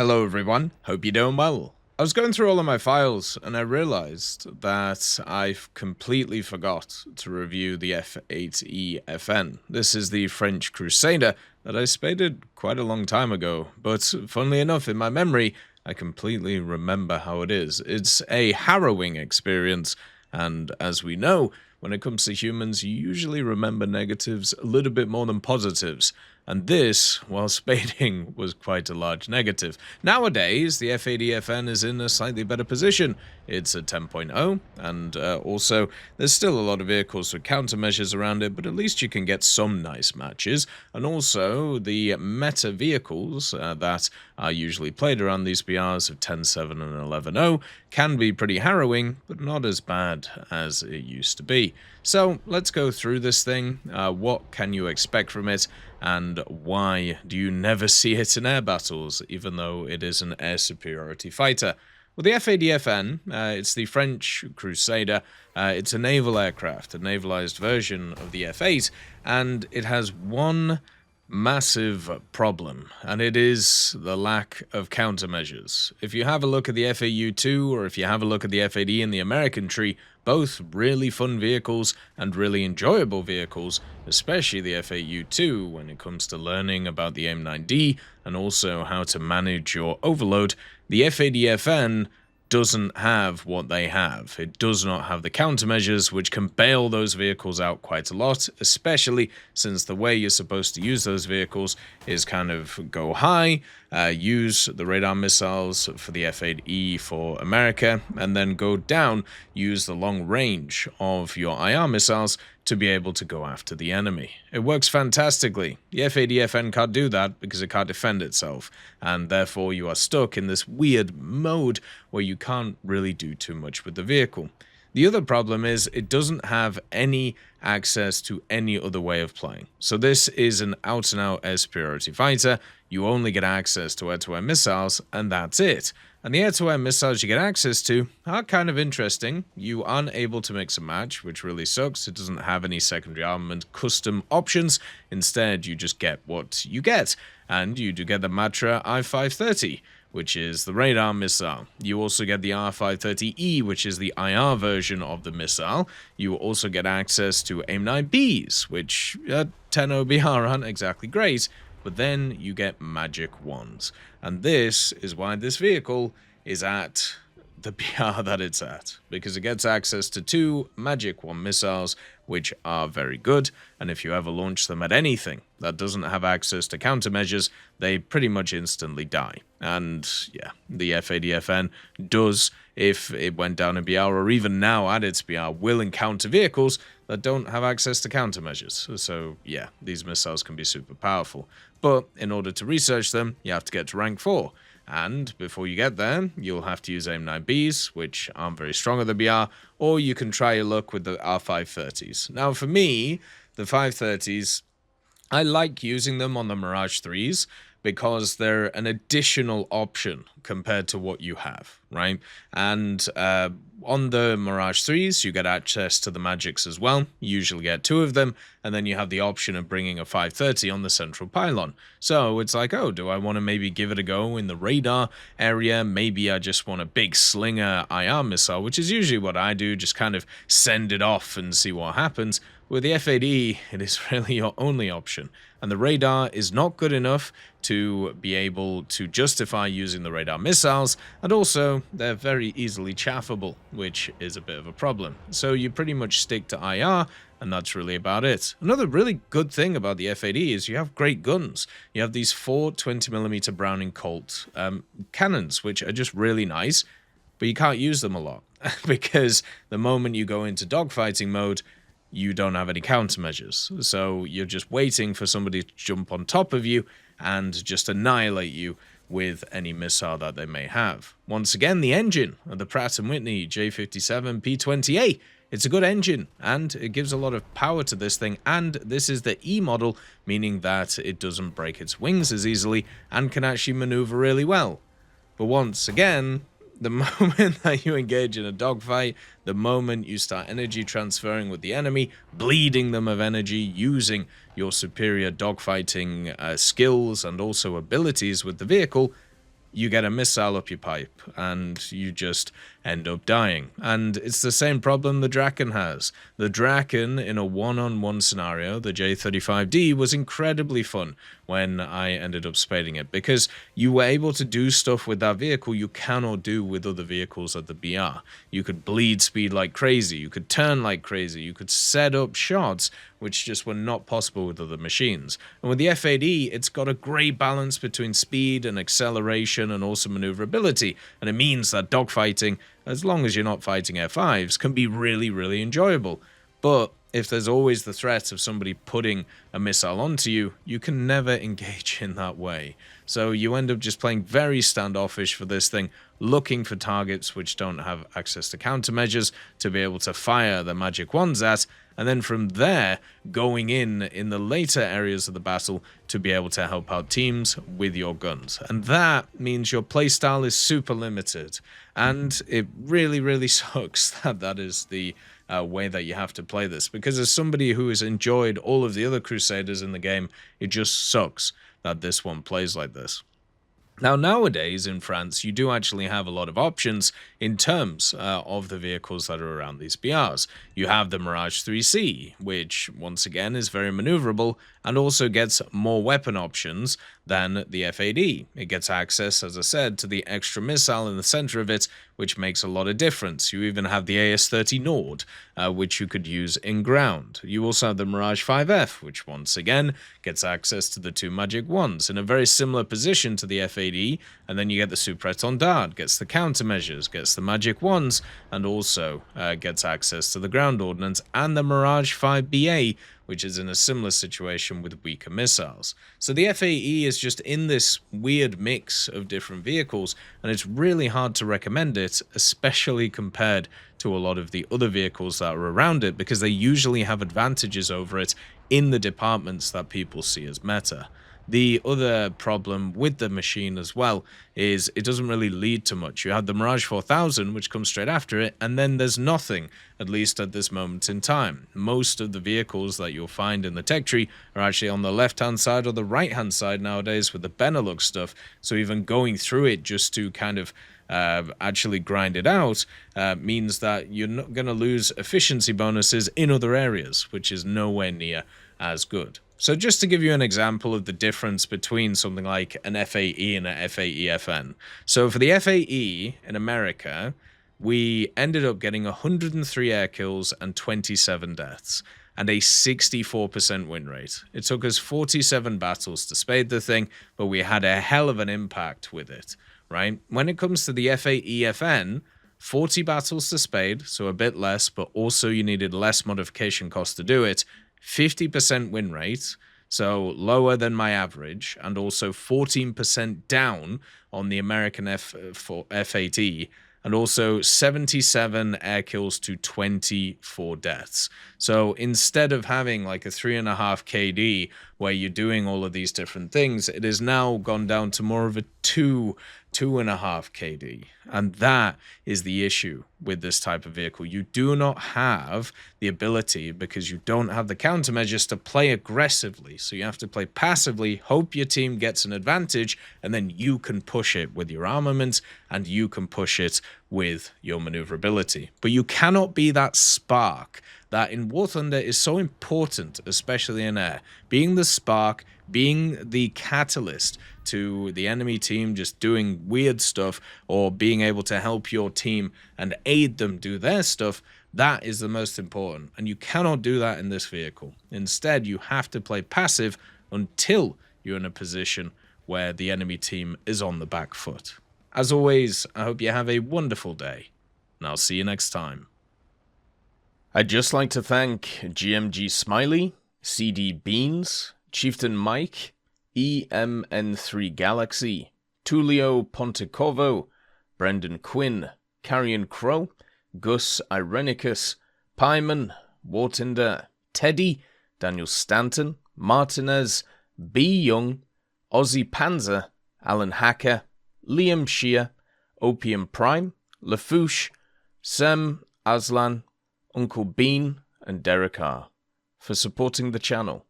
Hello everyone, hope you're doing well. I was going through all of my files and I realized that I've completely forgot to review the F-8E FN. This is the French Crusader that I spaded quite a long time ago, but funnily enough, in my memory, I completely remember how it is. It's a harrowing experience, and as we know, when it comes to humans, you usually remember negatives a little bit more than positives. And this, while spading, was quite a large negative. Nowadays, the F-8E is in a slightly better position. It's a 10.0, and also, there's still a lot of vehicles with countermeasures around it, but at least you can get some nice matches. And also, the meta vehicles that are usually played around these BRs of 10.7 and 11.0 can be pretty harrowing, but not as bad as it used to be. So, let's go through this thing. What can you expect from it? And why do you never see it in air battles, even though it is an air superiority fighter? Well, the F-8E, it's the French Crusader. It's a naval aircraft, a navalized version of the F-8, and it has one massive problem, and it is the lack of countermeasures. If you have a look at the FAU-2, or if you have a look at the F-8E in the American tree, both really fun vehicles and really enjoyable vehicles, especially the FAU-2 when it comes to learning about the AIM-9D and also how to manage your overload. The F-8E doesn't have what they have. It does not have the countermeasures, which can bail those vehicles out quite a lot, especially since the way you're supposed to use those vehicles is kind of go high, use the radar missiles for the F-8E for America, and then go down, use the long range of your IR missiles to be able to go after the enemy. It works fantastically. The F-8E can't do that because it can't defend itself, and therefore you are stuck in this weird mode where you can't really do too much with the vehicle. The other problem is it doesn't have any access to any other way of playing. So this is an out-and-out air superiority fighter. You only get access to air-to-air missiles, and that's it. And the air-to-air missiles you get access to are kind of interesting. You aren't able to mix and match, which really sucks. It doesn't have any secondary armament custom options. Instead, you just get what you get. And you do get the Matra I-530, which is the radar missile. You also get the R-530E, which is the IR version of the missile. You also get access to AIM-9Bs, which at 10 OBR aren't exactly great, but then you get magic ones. And this is why this vehicle is at the PR that it's at, because it gets access to 2 magic 1 missiles, which are very good, and if you ever launch them at anything that doesn't have access to countermeasures, they pretty much instantly die. And yeah, the F-8E does, if it went down in BR, or even now at its BR, will encounter vehicles that don't have access to countermeasures. So yeah, these missiles can be super powerful. But in order to research them, you have to get to rank 4. And before you get there, you'll have to use AIM-9Bs, which aren't very strong at the BR, or you can try your luck with the R530s. Now for me, the 530s, I like using them on the Mirage 3s because they're an additional option compared to what you have, right? And on the Mirage 3s, you get access to the magics as well. You usually get 2 of them, and then you have the option of bringing a 530 on the central pylon. So it's like, oh, do I want to maybe give it a go in the radar area? Maybe I just want a big slinger IR missile, which is usually what I do, just kind of send it off and see what happens. With the F-8E, it is really your only option, and the radar is not good enough to be able to justify using the radar missiles, and also they're very easily chaffable, which is a bit of a problem. So you pretty much stick to IR, and that's really about it. Another really good thing about the F-8E is you have great guns. You have these 4 20mm Browning Colt cannons, which are just really nice, but you can't use them a lot, because the moment you go into dogfighting mode, you don't have any countermeasures. So you're just waiting for somebody to jump on top of you and just annihilate you with any missile that they may have. Once again, the engine of the Pratt & Whitney J57 P20A. It's a good engine, and it gives a lot of power to this thing, and this is the E model, meaning that it doesn't break its wings as easily and can actually maneuver really well. But once again, the moment that you engage in a dogfight, the moment you start energy transferring with the enemy, bleeding them of energy, using your superior dogfighting skills and also abilities with the vehicle, you get a missile up your pipe and you just end up dying. And it's the same problem the Draken has. The Draken, in a one-on-one scenario, the J35D, was incredibly fun when I ended up spading it, because you were able to do stuff with that vehicle you cannot do with other vehicles at the BR. You could bleed speed like crazy, you could turn like crazy, you could set up shots which just were not possible with other machines. And with the F-8E, it's got a great balance between speed and acceleration and also maneuverability, and it means that dogfighting, as long as you're not fighting F5s, can be really, really enjoyable. But if there's always the threat of somebody putting a missile onto you, you can never engage in that way. So you end up just playing very standoffish for this thing, looking for targets which don't have access to countermeasures to be able to fire the magic wands at, and then from there, going in the later areas of the battle to be able to help out teams with your guns. And that means your playstyle is super limited, and it really, really sucks that that is the way that you have to play this, because as somebody who has enjoyed all of the other Crusaders in the game, it just sucks that this one plays like this. Now, nowadays in France, you do actually have a lot of options in terms of the vehicles that are around these BRs. You have the Mirage 3C, which once again is very maneuverable and also gets more weapon options than the F-8E. It gets access, as I said, to the extra missile in the center of it, which makes a lot of difference. You even have the AS-30 Nord, which you could use in ground. You also have the Mirage 5F, which once again gets access to the two magic wands in a very similar position to the F-8E, and then you get the Supretendard, gets the countermeasures, gets the magic wands, and also gets access to the ground ordnance, and the Mirage 5BA, which is in a similar situation with weaker missiles. So the F-8E is just in this weird mix of different vehicles, and it's really hard to recommend it, especially compared to a lot of the other vehicles that are around it, because they usually have advantages over it in the departments that people see as meta. The other problem with the machine as well is it doesn't really lead to much. You have the Mirage 4000, which comes straight after it, and then there's nothing, at least at this moment in time. Most of the vehicles that you'll find in the tech tree are actually on the left-hand side or the right-hand side nowadays with the Benelux stuff, so even going through it just to kind of actually grind it out means that you're not going to lose efficiency bonuses in other areas, which is nowhere near as good. So just to give you an example of the difference between something like an F-8E and an F-8E-FN. So for the F-8E in America, we ended up getting 103 air kills and 27 deaths, and a 64% win rate. It took us 47 battles to spade the thing, but we had a hell of an impact with it, right? When it comes to the F-8E-FN, 40 battles to spade, so a bit less, but also you needed less modification cost to do it, 50% win rate, so lower than my average, and also 14% down on the American F-8E, and also 77 air kills to 24 deaths. So instead of having like a 3.5 KD where you're doing all of these different things, it has now gone down to more of a 2.5 KD. And that is the issue with this type of vehicle. You do not have the ability, because you don't have the countermeasures, to play aggressively. So you have to play passively, hope your team gets an advantage, and then you can push it with your armament and you can push it with your maneuverability. But you cannot be that spark that in War Thunder is so important, especially in air. Being the spark, being the catalyst to the enemy team just doing weird stuff, or being able to help your team and aid them do their stuff, that is the most important. And you cannot do that in this vehicle. Instead, you have to play passive until you're in a position where the enemy team is on the back foot. As always, I hope you have a wonderful day, and I'll see you next time. I'd just like to thank GMG Smiley, CD Beans, Chieftain Mike, EMN3 Galaxy, Tulio Pontecorvo, Brendan Quinn, Carrion Crow, Gus Irenicus, Pyman, Wartinder, Teddy, Daniel Stanton, Martinez, B. Young, Ozzy Panzer, Alan Hacker, Liam Shear, Opium Prime, Lafouche, Sem, Aslan, Uncle Bean, and Derek R. for supporting the channel.